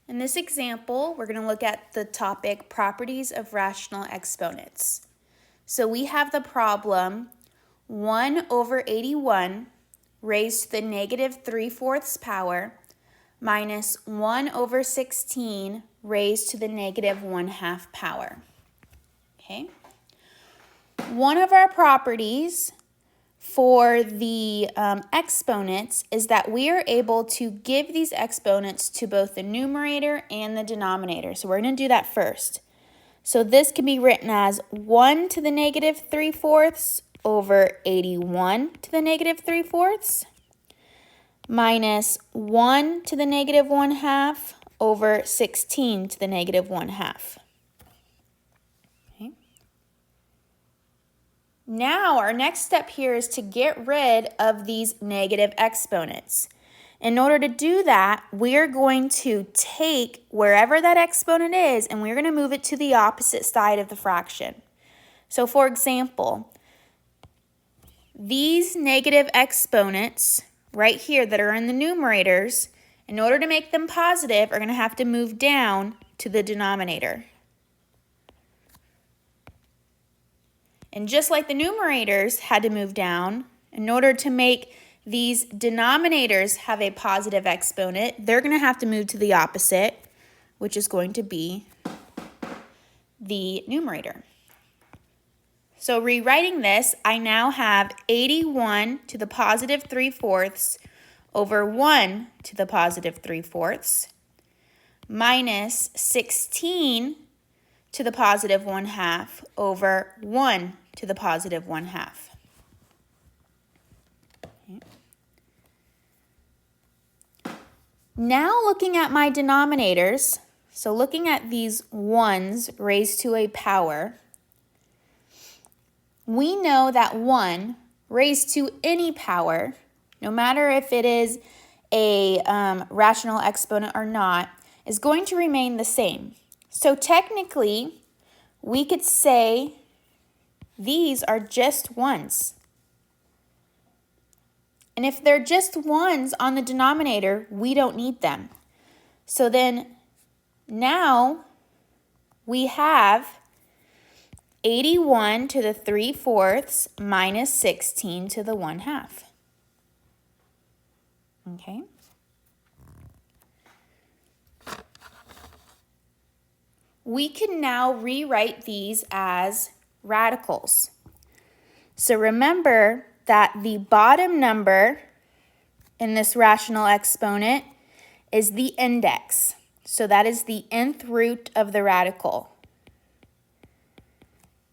In this example, we're going to look at the topic properties of rational exponents. So we have the problem 1 over 81 raised to the negative 3/4 power minus 1 over 16 raised to the negative 1/2 power. Okay. One of our properties for the exponents is that we are able to give these exponents to both the numerator and the denominator. So we're going to do that first. So this can be written as 1 to the negative 3/4 over 81 to the negative 3/4 minus 1 to the negative 1/2 over 16 to the negative 1/2. Okay. Now our next step here is to get rid of these negative exponents. In order to do that, we're going to take wherever that exponent is and we're going to move it to the opposite side of the fraction. So for example, these negative exponents right here that are in the numerators, in order to make them positive, are going to have to move down to the denominator. And just like the numerators had to move down, in order to make these denominators have a positive exponent, they're going to have to move to the opposite, which is going to be the numerator. So rewriting this, I now have 81 to the positive 3/4 over 1 to the positive 3/4 minus 16 to the positive 1/2 over 1 to the positive 1/2. Okay. Now looking at my denominators, so looking at these 1's raised to a power, we know that 1 raised to any power, no matter if it is a rational exponent or not, is going to remain the same. So technically, we could say these are just 1's. And if they're just 1's on the denominator, we don't need them. So then now we have 81 to the 3/4 minus 16 to the 1/2. Okay. We can now rewrite these as radicals. So remember that the bottom number in this rational exponent is the index. So that is the nth root of the radical.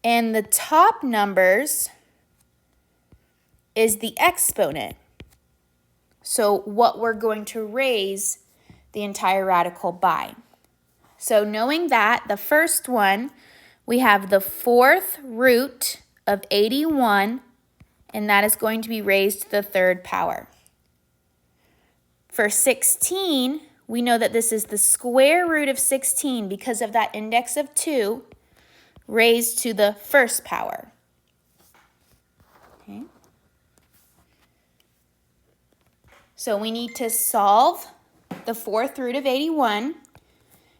And the top numbers is the exponent. So what we're going to raise the entire radical by. So knowing that, the first one, we have the 4th root of 81, and that is going to be raised to the 3rd power. For 16, we know that this is the square root of 16 because of that index of 2 raised to the 1st power. Okay. So we need to solve the 4th root of 81,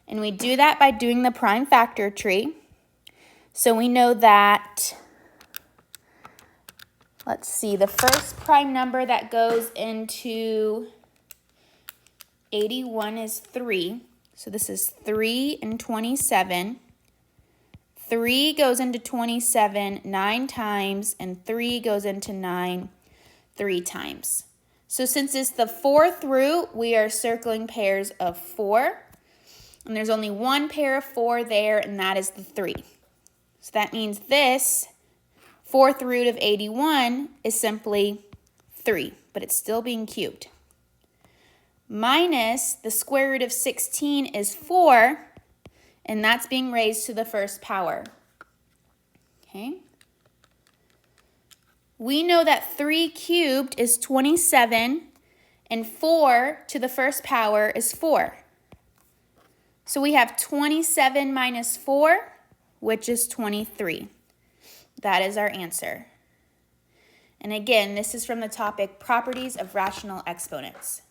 and we do that by doing the prime factor tree. So we know that, let's see, the first prime number that goes into 81 is 3. So this is 3 and 27. 3 goes into 27 9 times, and 3 goes into 9 3 times. So since it's the 4th root, we are circling pairs of 4. And there's only one pair of 4 there, and that is the 3. So that means this 4th root of 81 is simply 3, but it's still being cubed. Minus the square root of 16 is 4, and that's being raised to the 1st power. Okay. We know that 3 cubed is 27, and 4 to the 1st power is 4. So we have 27 minus 4, which is 23. That is our answer. And again, this is from the topic Properties of Rational Exponents.